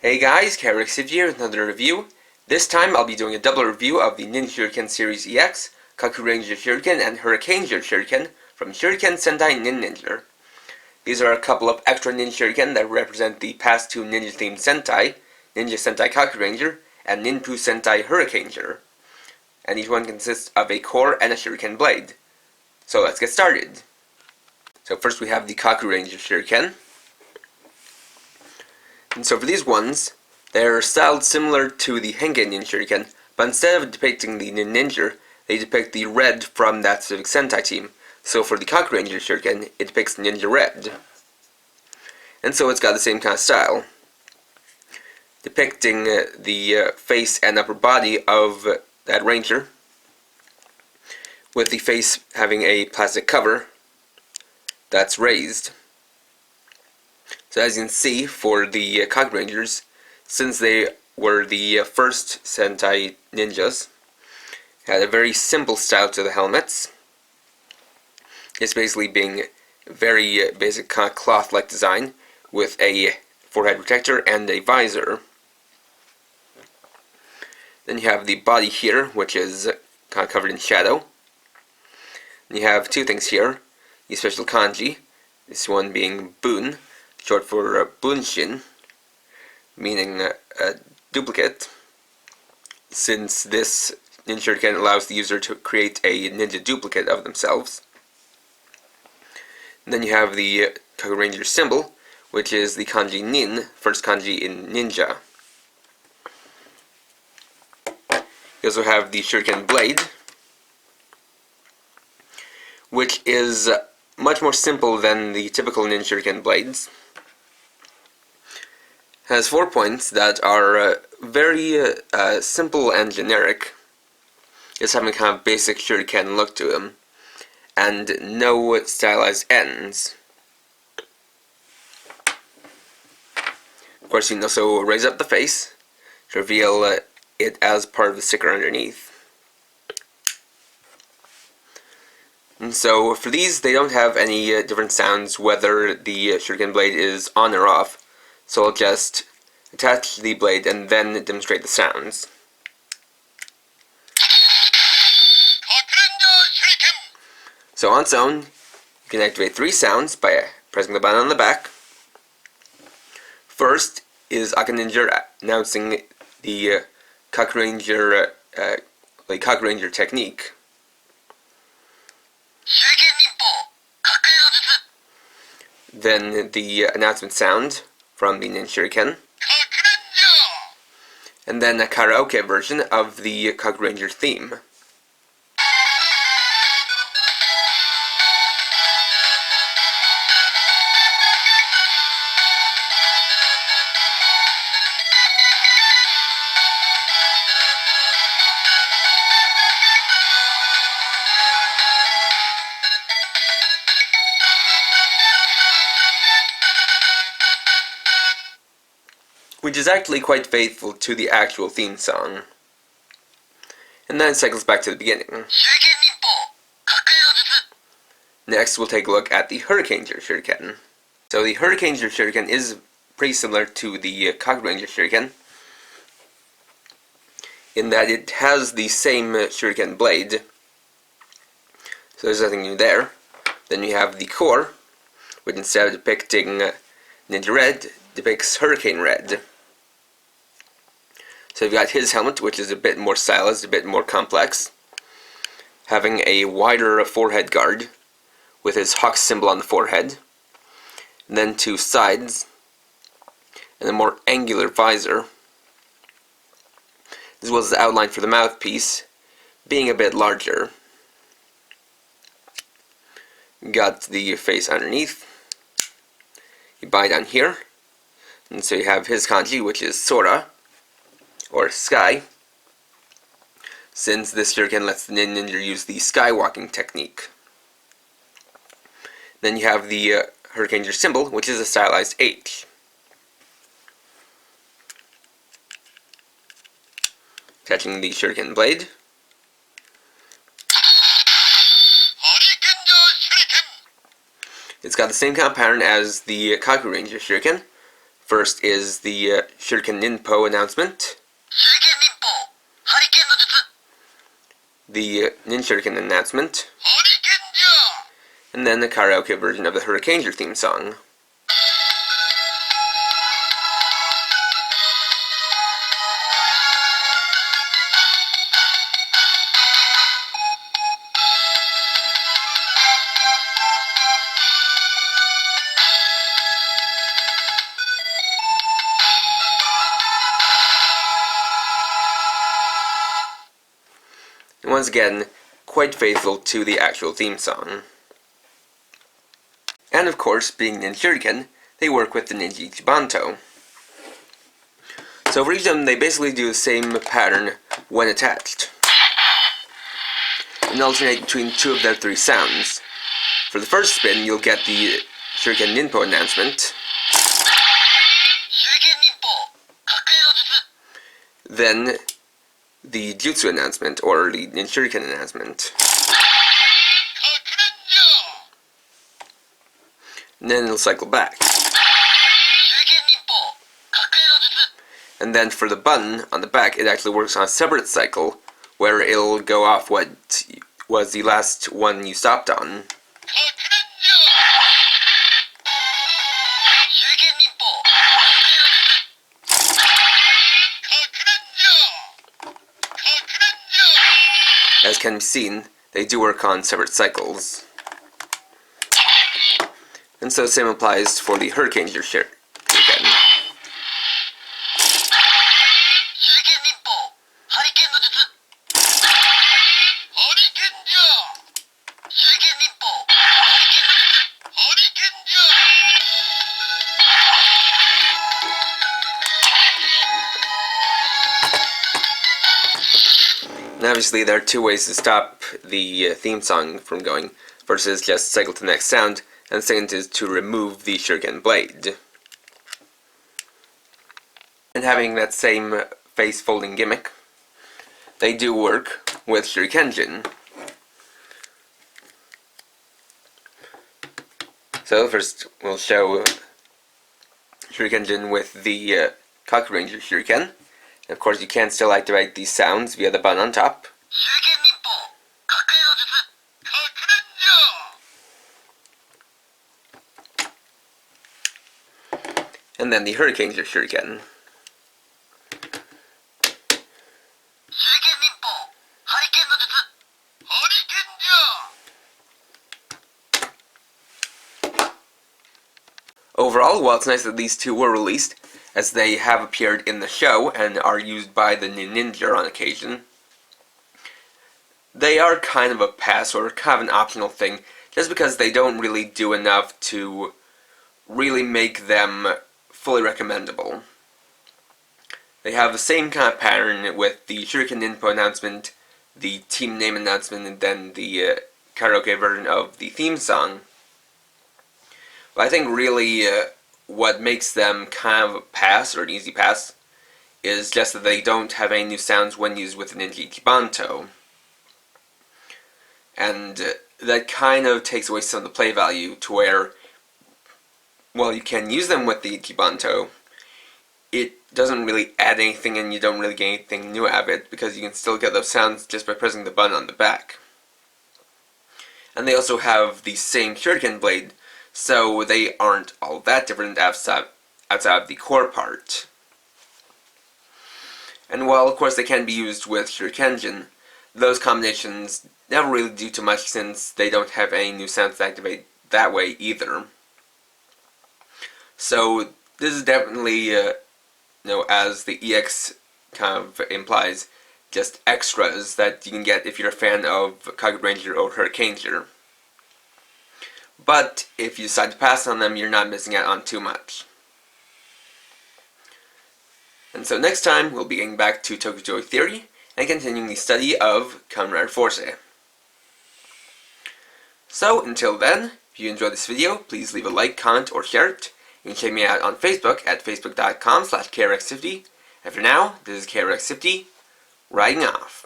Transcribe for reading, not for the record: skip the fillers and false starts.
Hey guys, Kakuranger here with another review. This time I'll be doing a double review of the NinShuriken Series EX, Kakuranger Shuriken, and Hurricaneger Shuriken from Shuriken Sentai Ninja. These are a couple of extra NinShuriken that represent the past two ninja-themed Sentai, Ninja Sentai Kakuranger and Ninpo Sentai Hurricaneger. And each one consists of a core and a shuriken blade. So let's get started. So first we have the Kakuranger Shuriken. And so for these ones, they're styled similar to the Hengen NinShuriken, but instead of depicting the ninja, they depict the red from that specific Sentai team. So for the Kakuranger Shuriken, it depicts Ninja Red. And so it's got the same kind of style, depicting the face and upper body of that ranger, with the face having a plastic cover that's raised. So as you can see, for the Kakurangers, since they were the first Sentai ninjas, had a very simple style to the helmets. It's basically being very basic kind of cloth-like design with a forehead protector and a visor. Then you have the body here, which is kind of covered in shadow. And you have two things here, the special kanji, this one being Bun, short for Bunshin, meaning a duplicate, since this NinShuriken allows the user to create a ninja duplicate of themselves. And then you have the Kakuranger symbol, which is the kanji Nin, first kanji in ninja. You also have the shuriken blade, which is much more simple than the typical NinShuriken blades. Has 4 points that are very simple and generic, just having a kind of basic shuriken look to them, and no stylized ends. Of course, you can also raise up the face to reveal it as part of the sticker underneath. And so for these, they don't have any different sounds whether the shuriken blade is on or off. So I'll just attach the blade and then demonstrate the sounds. So on its own, you can activate 3 sounds by pressing the button on the back. First is Hurricaneger announcing the Kakuranger technique. Then the announcement sound from the NinShuriken, and then a karaoke version of the Kakuranger theme. Which is actually quite faithful to the actual theme song. And then it cycles back to the beginning. Next, we'll take a look at the Hurricaneger Shuriken. So the Hurricaneger Shuriken is pretty similar to the Kakuranger Shuriken, in that it has the same shuriken blade. So there's nothing new there. Then you have the core, which instead of depicting Ninja Red, depicts Hurricane Red. So you've got his helmet, which is a bit more stylized, a bit more complex, having a wider forehead guard with his hawk symbol on the forehead, and then 2 sides, and a more angular visor, as well as the outline for the mouthpiece being a bit larger. Got the face underneath. You buy down here, and so you have his kanji, which is Sora, or sky, since this shuriken lets the ninja use the skywalking technique. Then you have the Hurricaneger symbol, which is a stylized H. Attaching the shuriken blade. It's got the same kind of pattern as the Kakuranger Shuriken, First is the Shuriken Ninpo announcement, the NinShuriken announcement, and then the karaoke version of the Hurricaneger theme song. And once again, quite faithful to the actual theme song. And of course, being NinShuriken, they work with the Ninja Ichibanto. So for each of them, they basically do the same pattern when attached, and alternate between two of their three sounds. For the first spin, you'll get the Shuriken Ninpo announcement, then the Jutsu announcement, or the NinShuriken announcement. And then it'll cycle back. And then for the button on the back, it actually works on a separate cycle, where it'll go off what was the last one you stopped on. As can be seen, they do work on separate cycles. And so the same applies for the Hurricaneger Shuriken. And obviously there are two ways to stop the theme song from going. First is just cycle to the next sound, and the second is to remove the Shuriken blade. And having that same face folding gimmick, they do work with Shurikengen. So first we'll show Shurikengen with the Kakuranger Shuriken. Of course, you can still activate these sounds via the button on top. And then the Hurricaneger Shuriken. Overall, while it's nice that these two were released, as they have appeared in the show and are used by the Ninja on occasion, they are kind of a pass or kind of an optional thing, just because they don't really do enough to really make them fully recommendable. They have the same kind of pattern with the Shuriken Ninpo announcement, the team name announcement, and then the karaoke version of the theme song. But I think really what makes them kind of a pass, or an easy pass, is just that they don't have any new sounds when used with the Ninja Ichibanto. And that kind of takes away some of the play value to where, while you can use them with the Ichibanto, it doesn't really add anything and you don't really get anything new out of it, because you can still get those sounds just by pressing the button on the back. And they also have the same Shuriken blade, so they aren't all that different outside of the core part. And while of course they can be used with Shurikengen, those combinations never really do too much since they don't have any new sounds to activate that way either. So this is definitely, as the EX kind of implies, just extras that you can get if you're a fan of Kakuranger or Hurricaneger. But if you decide to pass on them, you're not missing out on too much. And so next time, we'll be getting back to Tokujoy theory and continuing the study of Kamen Rider Force. So until then, if you enjoyed this video, please leave a like, comment, or share it. You can check me out on Facebook at facebook.com/KRX50. And for now, this is KRX50, riding off.